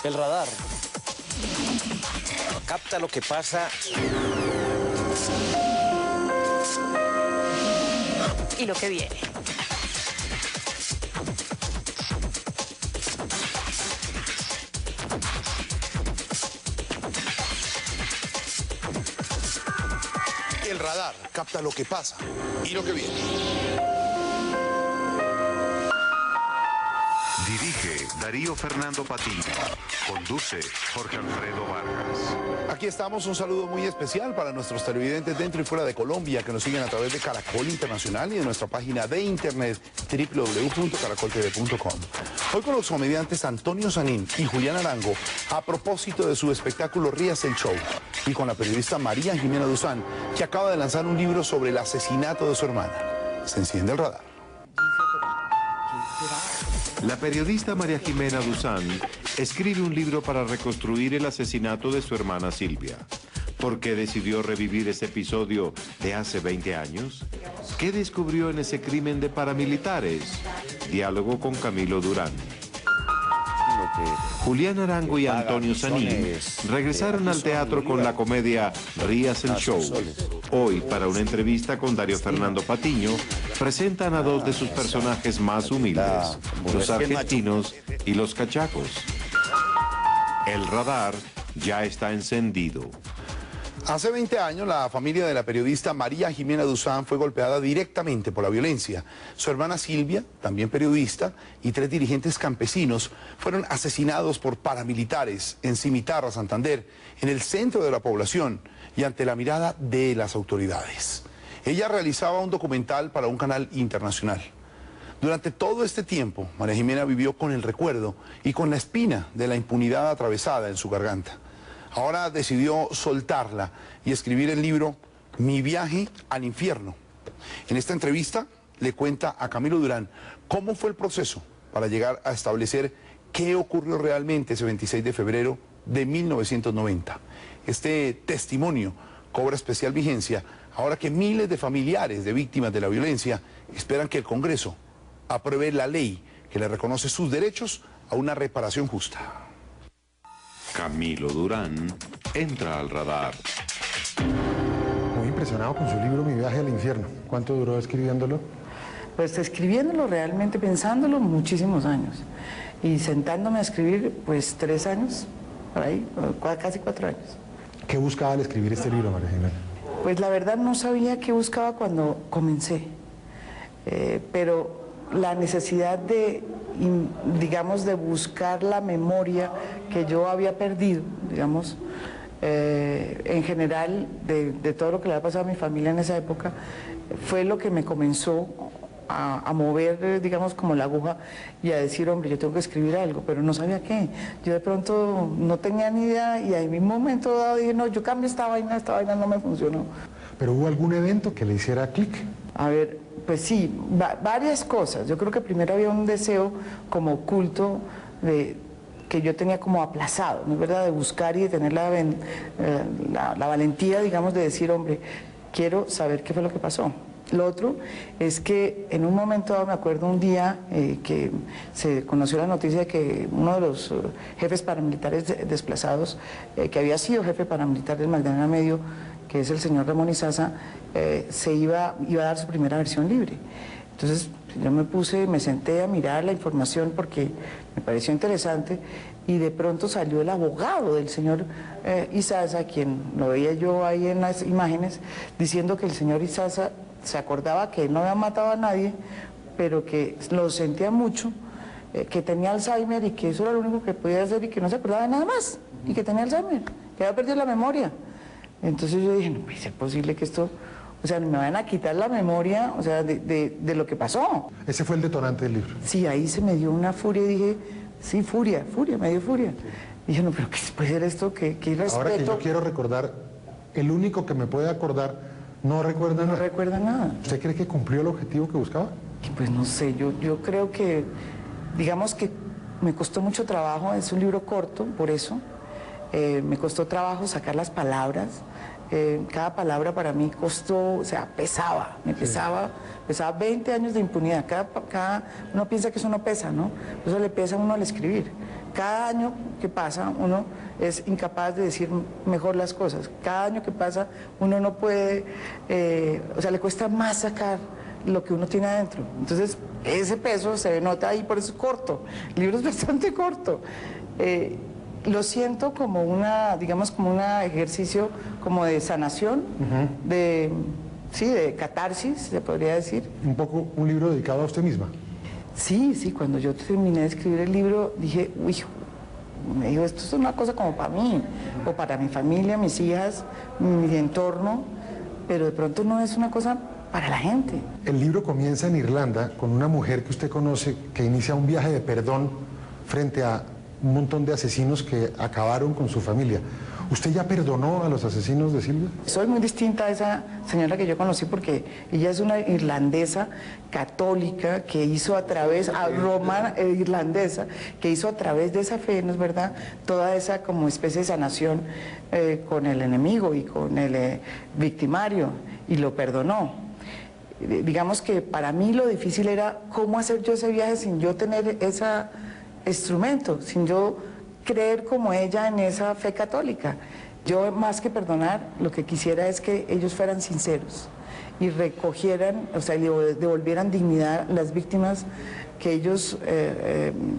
El radar capta lo que pasa y lo que viene. El radar capta lo que pasa y lo que viene. Dirige Darío Fernando Patiño. Conduce Jorge Alfredo Vargas. Aquí estamos, un saludo muy especial para nuestros televidentes dentro y fuera de Colombia que nos siguen a través de Caracol Internacional y de nuestra página de internet www.caracoltv.com. Hoy con los comediantes Antonio Sanín y Julián Arango a propósito de su espectáculo Ríase el Show y con la periodista María Jimena Duzán que acaba de lanzar un libro sobre el asesinato de su hermana. Se enciende el radar. La periodista María Jimena Duzán escribe un libro para reconstruir el asesinato de su hermana Silvia. ¿Por qué decidió revivir ese episodio de hace 20 años? ¿Qué descubrió en ese crimen de paramilitares? Diálogo con Camilo Durán. Julián Arango y Antonio Sanín regresaron al teatro con la comedia Ríase el Show. Hoy, para una entrevista con Darío Fernando Patiño, presentan a dos de sus personajes más humildes, los argentinos y los cachacos. El radar ya está encendido. Hace 20 años, la familia de la periodista María Jimena Duzán fue golpeada directamente por la violencia. Su hermana Silvia, también periodista, y 3 dirigentes campesinos fueron asesinados por paramilitares en Cimitarra, Santander, en el centro de la población y ante la mirada de las autoridades. Ella realizaba un documental para un canal internacional. Durante todo este tiempo, María Jimena vivió con el recuerdo y con la espina de la impunidad atravesada en su garganta. Ahora decidió soltarla y escribir el libro Mi viaje al infierno. En esta entrevista le cuenta a Camilo Durán cómo fue el proceso para llegar a establecer qué ocurrió realmente ese 26 de febrero de 1990. Este testimonio cobra especial vigencia ahora que miles de familiares de víctimas de la violencia esperan que el Congreso apruebe la ley que le reconoce sus derechos a una reparación justa. Camilo Durán entra al radar. Muy impresionado con su libro Mi viaje al infierno. ¿Cuánto duró escribiéndolo? Pues escribiéndolo realmente, pensándolo, muchísimos años. Y sentándome a escribir, pues 3 años, por ahí, casi 4 años. ¿Qué buscaba al escribir este libro, María Jimena? Pues la verdad no sabía qué buscaba cuando comencé. Pero la necesidad de, digamos, de buscar la memoria que yo había perdido, digamos, en general, de todo lo que le había pasado a mi familia en esa época, fue lo que me comenzó a mover, digamos, como la aguja y a decir, hombre, yo tengo que escribir algo, pero no sabía qué. Yo de pronto no tenía ni idea y en mi momento dado dije, no, yo cambio esta vaina no me funcionó. ¿Pero hubo algún evento que le hiciera clic? A ver, pues sí, varias cosas. Yo creo que primero había un deseo como oculto que yo tenía como aplazado, ¿no es verdad?, de buscar y de tener la valentía, digamos, de decir, hombre, quiero saber qué fue lo que pasó. Lo otro es que en un momento dado, me acuerdo un día que se conoció la noticia de que uno de los jefes paramilitares desplazados, que había sido jefe paramilitar del Magdalena Medio, que es el señor Ramón Izaza, iba a dar su primera versión libre. Entonces yo me senté a mirar la información porque me pareció interesante y de pronto salió el abogado del señor Izaza, quien lo veía yo ahí en las imágenes, diciendo que el señor Izaza se acordaba que él no había matado a nadie, pero que lo sentía mucho, que tenía Alzheimer y que eso era lo único que podía hacer y que no se acordaba de nada más, y que tenía Alzheimer, que había perdido la memoria. Entonces yo dije, no puede ser posible que esto, o sea, me van a quitar la memoria, o sea, de lo que pasó. Ese fue el detonante del libro. Sí, ahí se me dio una furia y dije, sí, furia, me dio furia. Dije, no, pero ¿qué puede ser esto? ¿Qué irrespeto? Ahora que yo quiero recordar, el único que me puede acordar no recuerda nada. No recuerda nada. ¿Usted cree que cumplió el objetivo que buscaba? Pues no sé, yo creo que, digamos que me costó mucho trabajo, es un libro corto, por eso. Me costó trabajo sacar las palabras, cada palabra para mí costó, o sea, pesaba, pesaba 20 años de impunidad. Uno piensa que eso no pesa, ¿no? Eso le pesa a uno al escribir. Cada año que pasa uno es incapaz de decir mejor las cosas. Cada año que pasa uno no puede, o sea, le cuesta más sacar lo que uno tiene adentro. Entonces, ese peso se nota ahí, por eso es corto. El libro es bastante corto. Lo siento como digamos, como un ejercicio como de sanación, de catarsis, se podría decir. Un poco un libro dedicado a usted misma. Sí, cuando yo terminé de escribir el libro, dije, uy, me dijo, esto es una cosa como para mí, o para mi familia, mis hijas, mi entorno, pero de pronto no es una cosa para la gente. El libro comienza en Irlanda con una mujer que usted conoce que inicia un viaje de perdón frente a un montón de asesinos que acabaron con su familia. ¿Usted ya perdonó a los asesinos de Silvia? Soy muy distinta a esa señora que yo conocí porque ella es una irlandesa católica que hizo a través, irlandesa, que hizo a través de esa fe, ¿no es verdad?, toda esa como especie de sanación con el enemigo y con el victimario, y lo perdonó. Digamos que para mí lo difícil era cómo hacer yo ese viaje sin yo tener ese instrumento, sin yo creer como ella en esa fe católica. Yo, más que perdonar, lo que quisiera es que ellos fueran sinceros y recogieran, o sea, devolvieran dignidad a las víctimas que ellos,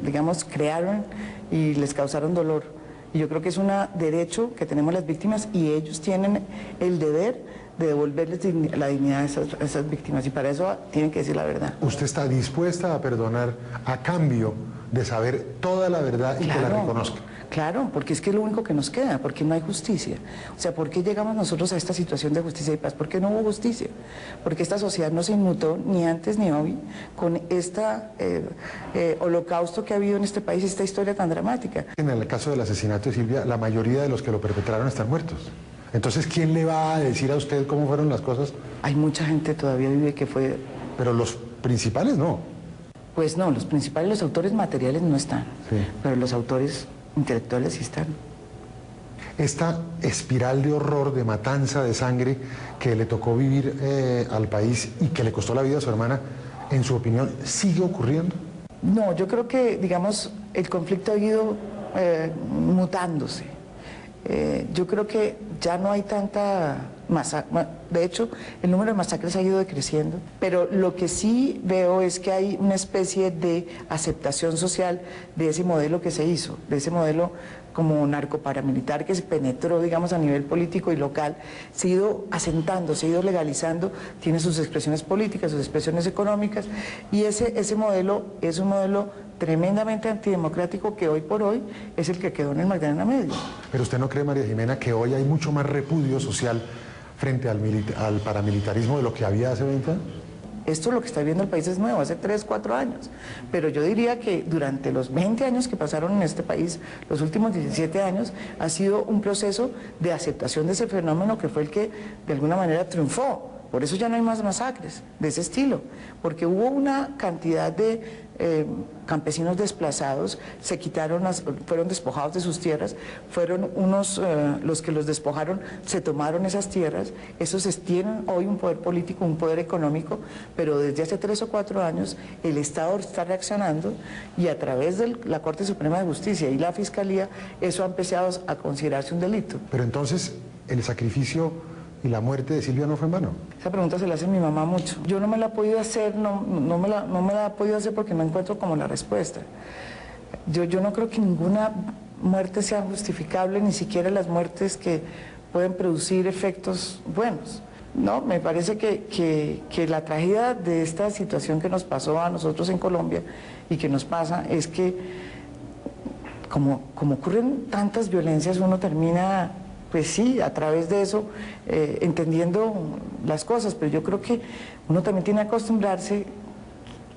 digamos, crearon y les causaron dolor. Y yo creo que es un derecho que tenemos las víctimas y ellos tienen el deber de devolverles la dignidad a esas víctimas, y para eso tienen que decir la verdad. ¿Usted está dispuesta a perdonar a cambio de saber toda la verdad y que la reconozca? Claro, porque es que es lo único que nos queda, porque no hay justicia. O sea, ¿por qué llegamos nosotros a esta situación de justicia y paz? ¿Por qué no hubo justicia? Porque esta sociedad no se inmutó ni antes ni hoy con este holocausto que ha habido en este país, esta historia tan dramática. En el caso del asesinato de Silvia, la mayoría de los que lo perpetraron están muertos. Entonces, ¿quién le va a decir a usted cómo fueron las cosas? Hay mucha gente todavía vive que fue... Pero los principales no. Pues no, los principales, los autores materiales no están, sí, pero los autores intelectuales sí están. Esta espiral de horror, de matanza, de sangre que le tocó vivir al país y que le costó la vida a su hermana, en su opinión, ¿sigue ocurriendo? No, yo creo que, digamos, el conflicto ha ido mutándose. Yo creo que ya no hay tanta masacre, de hecho el número de masacres ha ido decreciendo, pero lo que sí veo es que hay una especie de aceptación social de ese modelo que se hizo, de ese modelo como narcoparamilitar que se penetró, digamos, a nivel político y local, se ha ido asentando, se ha ido legalizando, tiene sus expresiones políticas, sus expresiones económicas, y ese modelo es un modelo tremendamente antidemocrático que hoy por hoy es el que quedó en el Magdalena Medio. ¿Pero usted no cree, María Jimena, que hoy hay mucho más repudio social frente al paramilitarismo de lo que había hace 20 años? Esto lo que está viendo el país es nuevo, hace 3, 4 años, pero yo diría que durante los 20 años que pasaron en este país, los últimos 17 años, ha sido un proceso de aceptación de ese fenómeno que fue el que de alguna manera triunfó. Por eso ya no hay más masacres de ese estilo, porque hubo una cantidad de campesinos desplazados, fueron despojados de sus tierras, fueron los que los despojaron, se tomaron esas tierras, esos tienen hoy un poder político, un poder económico, pero desde hace 3 o 4 años el Estado está reaccionando y a través de la Corte Suprema de Justicia y la Fiscalía, eso ha empezado a considerarse un delito. Pero entonces, el sacrificio y la muerte de Silvia no fue en vano. Esa pregunta se la hace mi mamá mucho. Yo no me la he podido hacer, no me la he podido hacer porque no encuentro como la respuesta. Yo no creo que ninguna muerte sea justificable, ni siquiera las muertes que pueden producir efectos buenos. No, me parece que la tragedia de esta situación que nos pasó a nosotros en Colombia y que nos pasa es que como ocurren tantas violencias, uno termina, pues sí, a través de eso, entendiendo las cosas, pero yo creo que uno también tiene que acostumbrarse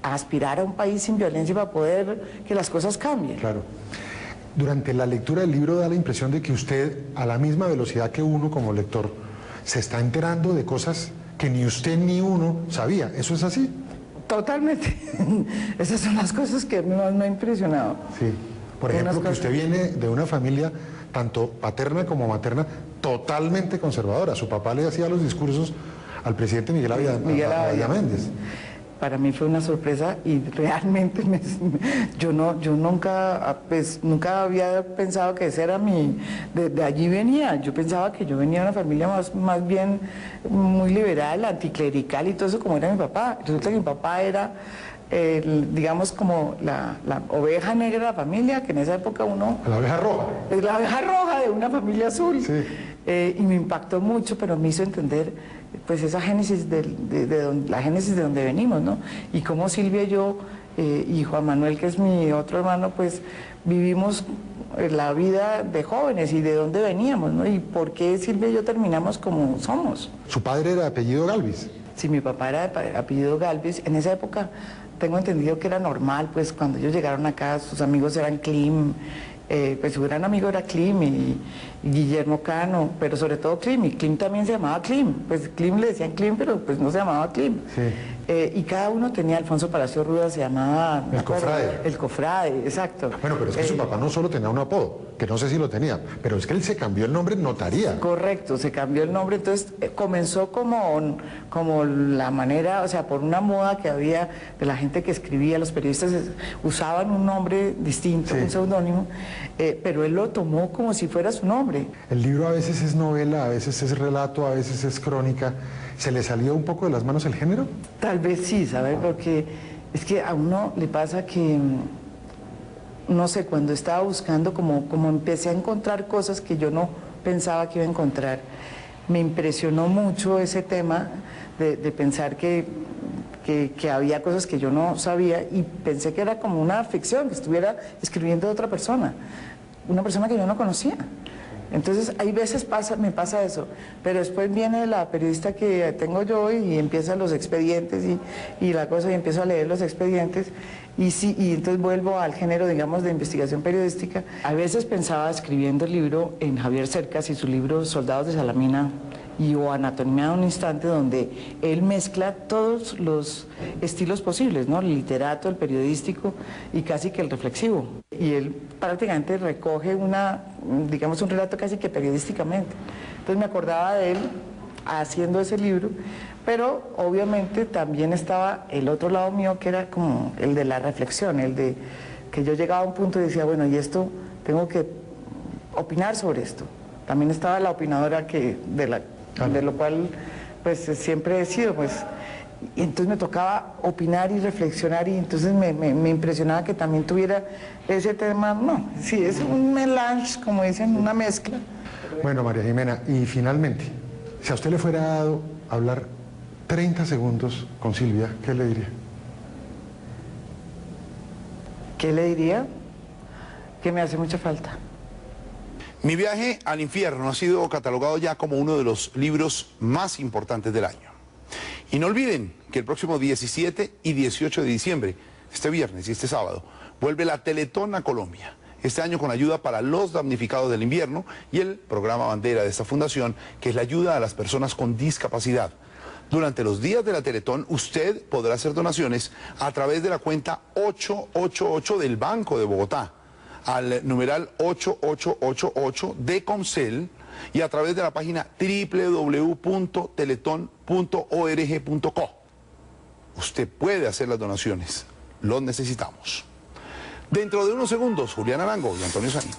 a aspirar a un país sin violencia para poder que las cosas cambien. Claro. Durante la lectura del libro da la impresión de que usted, a la misma velocidad que uno como lector, se está enterando de cosas que ni usted ni uno sabía. ¿Eso es así? Totalmente. Esas son las cosas que más me ha impresionado. Sí. Por ejemplo, que usted viene de una familia, tanto paterna como materna, totalmente conservadora. Su papá le hacía los discursos al presidente Miguel Abadía Méndez. Para mí fue una sorpresa y realmente yo nunca, pues, nunca había pensado que ese era de allí venía. Yo pensaba que yo venía de una familia más bien muy liberal, anticlerical y todo eso, como era mi papá. Resulta que mi papá era, digamos, como la oveja negra de la familia, que en esa época uno... La oveja roja. Es la oveja roja de una familia azul. Sí. Y me impactó mucho, pero me hizo entender pues esa génesis la génesis de donde venimos, ¿no? Y cómo Silvia y yo, y Juan Manuel, que es mi otro hermano, pues vivimos la vida de jóvenes y de dónde veníamos, ¿no? Y por qué Silvia y yo terminamos como somos. ¿Su padre era de apellido Galvis? Sí, mi papá era de apellido Galvis. En esa época tengo entendido que era normal, pues cuando ellos llegaron acá, sus amigos eran Klim, pues su gran amigo era Klim y Guillermo Cano, pero sobre todo Klim, y Klim también se llamaba Klim, pues Klim le decían Klim, pero pues no se llamaba Klim. Sí. Y cada uno tenía, Alfonso Palacio Rueda se llamaba... El Cofrade. El Cofrade, exacto. Bueno, pero es que su papá no solo tenía un apodo, que no sé si lo tenía, pero es que él se cambió el nombre en notaría. Correcto, se cambió el nombre, entonces comenzó como la manera, o sea, por una moda que había de la gente que escribía, los periodistas usaban un nombre distinto, Sí. un seudónimo, pero él lo tomó como si fuera su nombre. El libro a veces es novela, a veces es relato, a veces es crónica. ¿Se le salió un poco de las manos el género? Tal vez sí, ¿sabes? Porque es que a uno le pasa que, no sé, cuando estaba buscando, como empecé a encontrar cosas que yo no pensaba que iba a encontrar, me impresionó mucho ese tema de pensar que había cosas que yo no sabía y pensé que era como una ficción, que estuviera escribiendo de otra persona, una persona que yo no conocía. Entonces, hay veces me pasa eso, pero después viene la periodista que tengo yo y empiezan los expedientes y la cosa, y empiezo a leer los expedientes y entonces vuelvo al género, digamos, de investigación periodística. A veces pensaba escribiendo el libro en Javier Cercas y su libro Soldados de Salamina o Anatomía de un Instante, donde él mezcla todos los estilos posibles, ¿no? El literato, el periodístico y casi que el reflexivo. Y él prácticamente recoge digamos, un relato casi que periodísticamente. Entonces me acordaba de él haciendo ese libro, pero obviamente también estaba el otro lado mío, que era como el de la reflexión, el de que yo llegaba a un punto y decía, bueno, y esto, tengo que opinar sobre esto. También estaba la opinadora de lo cual pues siempre he sido, pues, y entonces me tocaba opinar y reflexionar, y entonces me impresionaba que también tuviera ese tema. No, sí, es un melange, como dicen, una mezcla. Bueno, María Jimena, y finalmente, si a usted le fuera dado hablar 30 segundos con Silvia, ¿qué le diría? ¿Qué le diría? Que me hace mucha falta. Mi viaje al infierno ha sido catalogado ya como uno de los libros más importantes del año. Y no olviden que el próximo 17 y 18 de diciembre, este viernes y este sábado, vuelve la Teletón a Colombia. Este año con ayuda para los damnificados del invierno y el programa bandera de esta fundación, que es la ayuda a las personas con discapacidad. Durante los días de la Teletón, usted podrá hacer donaciones a través de la cuenta 888 del Banco de Bogotá, al numeral 8888 de Comcel, y a través de la página www.teleton.org.co. Usted puede hacer las donaciones, los necesitamos. Dentro de unos segundos, Julián Arango y Antonio Sanín.